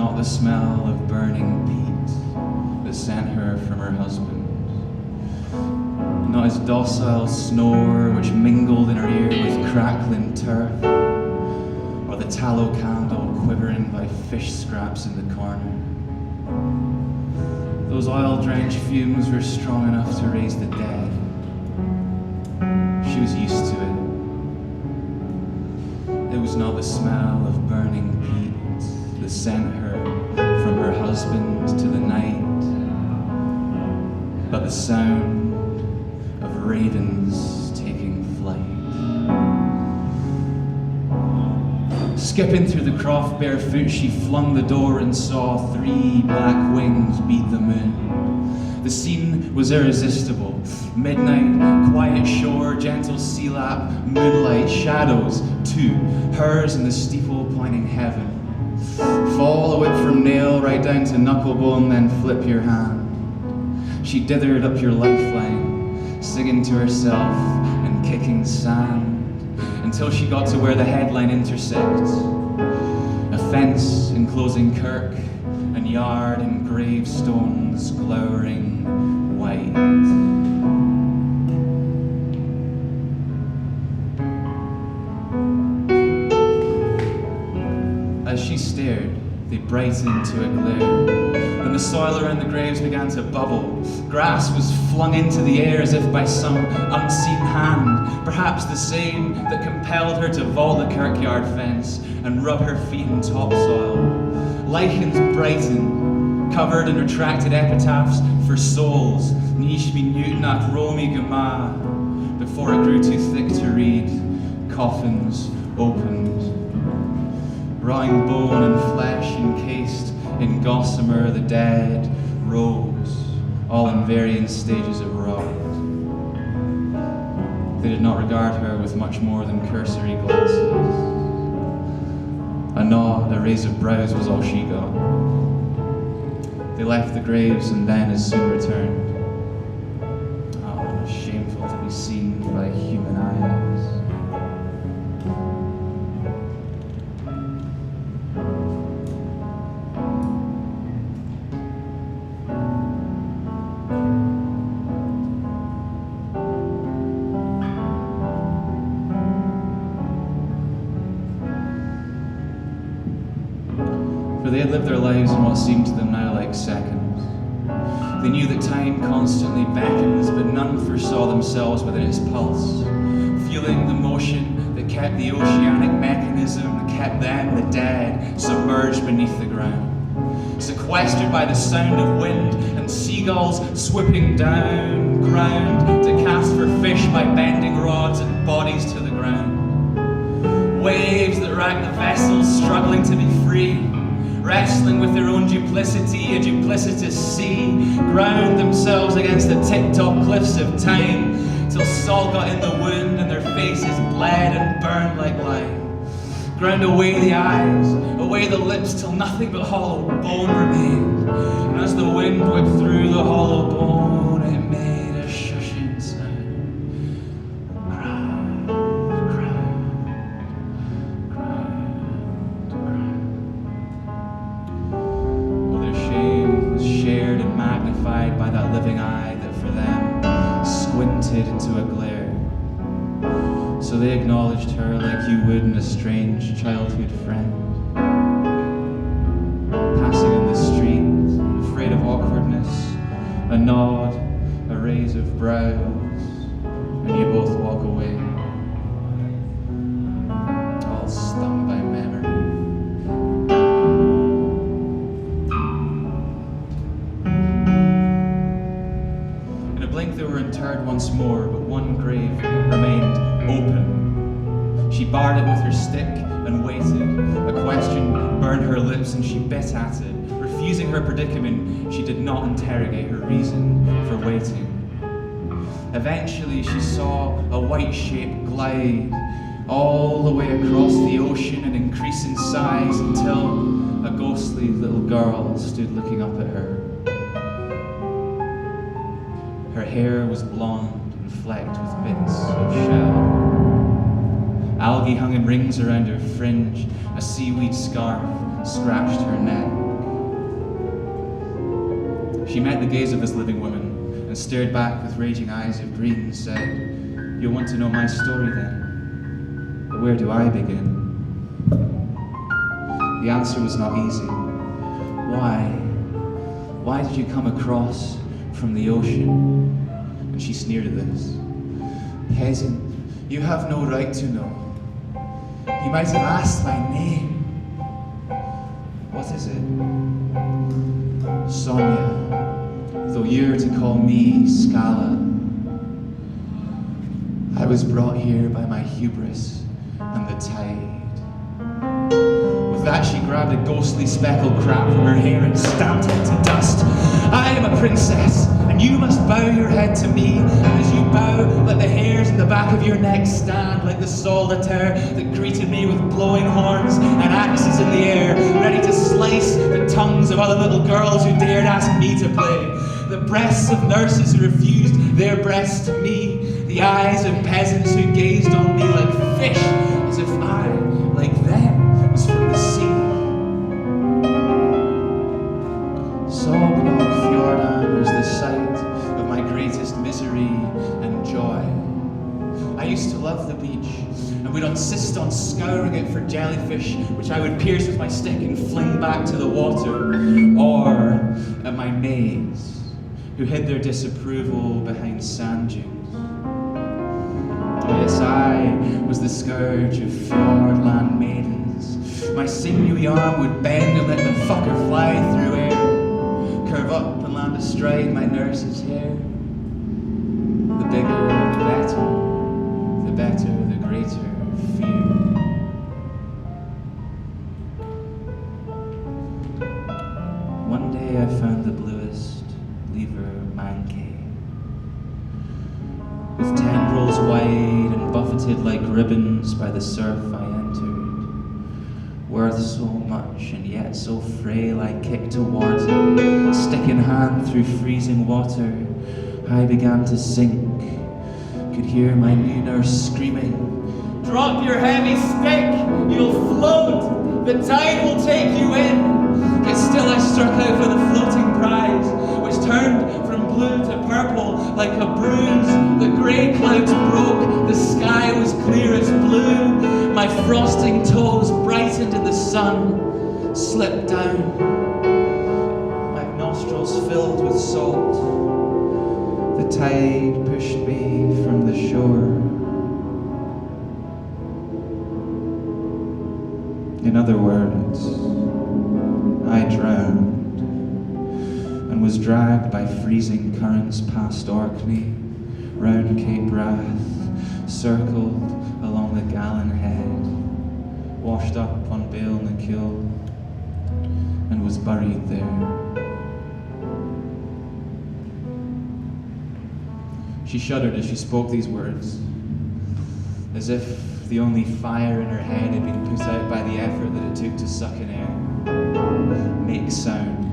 not the smell of burning peat that sent her from her husband, not his docile snore which mingled in her ear with crackling turf, or the tallow candle quivering by fish scraps in the corner. Those oil-drenched fumes were strong enough to raise the dead. She was used to it. It was not the smell of burning peat that sent her from her husband to the night, but the sound of ravens taking flight. Skipping through the croft barefoot, she flung the door and saw 3 black wings beat the moon. The scene was irresistible. Midnight, quiet shore, gentle sea lap, moonlight, shadows, too, hers in the steeple pointing heaven. Fall a whip from nail right down to knucklebone, then flip your hand. She dithered up your lifeline, singing to herself and kicking sand, until she got to where the headline intersects. A fence enclosing kirk and yard and gravestones glowering white. As she stared, they brightened to a glare, and the soil around the graves began to bubble. Grass was flung into the air as if by some unseen hand, perhaps the same that compelled her to vault the kirkyard fence and rub her feet in topsoil. Lichens brightened, covered in retracted epitaphs for souls, niche minute nach Romi Gema, before it grew too thick to read. Coffins opened, rotting bone and flesh encased in gossamer, the dead rose, all in varying stages of rot. They did not regard her with much more than cursory glances. A nod, a raise of brows was all she got. They left the graves and then as soon returned. Oh, shameful to be seen by human eyes. They had lived their lives in what seemed to them now like seconds. They knew that time constantly beckons, but none foresaw themselves within its pulse, feeling the motion that kept the oceanic mechanism, that kept them, the dead, submerged beneath the ground, sequestered by the sound of wind and seagulls swooping down ground to cast for fish by bending rods and bodies to the ground. Waves that racked the vessels struggling to be free, wrestling with their own duplicity, a duplicitous sea, ground themselves against the tip-top cliffs of time, till salt got in the wound and their faces bled and burned like lime. Ground away the eyes, away the lips, till nothing but hollow bone remained. And as the wind whipped through the hollow bone, it made a shushing sound. By that living eye that for them squinted into a glare. So they acknowledged her like you would an estranged childhood friend. Passing in the street, afraid of awkwardness, a nod, a raise of brows, and you both walk away, all stung by memory. They were interred once more, but one grave remained open. She barred it with her stick and waited. A question burned her lips and she bit at it. Refusing her predicament, she did not interrogate her reason for waiting. Eventually she saw a white shape glide all the way across the ocean and increase in size until a ghostly little girl stood looking up at her. Her hair was blonde and flecked with bits of shell. Algae hung in rings around her fringe. A seaweed scarf scratched her neck. She met the gaze of this living woman and stared back with raging eyes of green and said, "You'll want to know my story then, but where do I begin?" The answer was not easy. Why? Why did you come across from the ocean? And she sneered at this. "Peasant, you have no right to know. You might have asked my name." "What is it?" "Sonia, though you're to call me Scala. I was brought here by my hubris and the tide." With that, she grabbed a ghostly speckled crap from her hair and stamped it to dust. "I am a princess, and you must bow your head to me, and as you bow, let the hairs in the back of your neck stand like the solitaire that greeted me with blowing horns and axes in the air, ready to slice the tongues of other little girls who dared ask me to play. The breasts of nurses who refused their breasts to me, the eyes of peasants who gazed on me like fish, as if I, like them, was from the sea. Sognog Fjordan was the site of my greatest misery and joy. I used to love the beach, and would insist on scouring it for jellyfish, which I would pierce with my stick and fling back to the water, or at my maids, who hid their disapproval behind sand dunes. Oh yes, I was the scourge of fjordland maidens. My sinewy arm would bend and let the fucker fly through air, curve up and land astride my nurse's hair. The bigger, the better, the greater fear. One day I found the bluest lever mankey, with tendrils wide and buffeted like ribbons by the surf I entered, worth so much and yet so frail. I kicked towards it, stick in hand through freezing water. I began to sink, could hear my new nurse screaming, "Drop your heavy stick, you'll float, the tide will take you in." Yet still I struck out for the floating prize, which turned from blue to purple like a bruise. The grey clouds broke, the sky was clear as blue. My frosting toes brightened in the sun, slipped down. My nostrils filled with salt. The tide pushed me from the shore. In other words, I drowned and was dragged by freezing currents past Orkney, round Cape Wrath, circled along the Gallen Head, washed up on Bale na Kill, and was buried there. She shuddered as she spoke these words, as if the only fire in her head had been put out by the effort that it took to suck in air, make sound.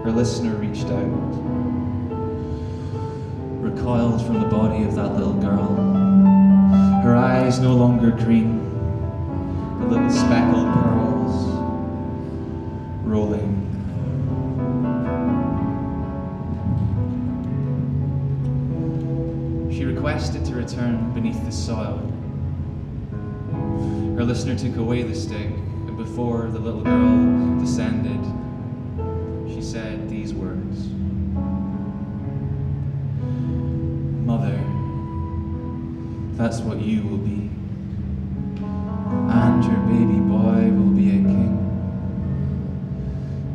Her listener reached out, recoiled from the body of that little girl, her eyes no longer green, the little speckled pearls rolling. She requested to return beneath the soil. Her listener took away the stick, and before the little girl descended, she said these words, "Mother, that's what you will be, and your baby boy will be a king.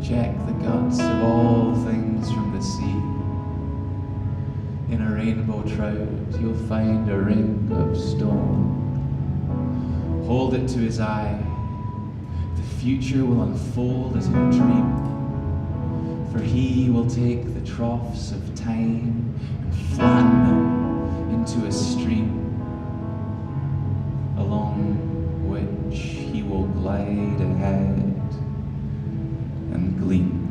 Check the guts of all things from the sea. In a rainbow trout, you'll find a ring of stone. Hold it to his eye. The future will unfold as in a dream. For he will take the troughs of time and flatten them into a stream, along which he will glide ahead and gleam."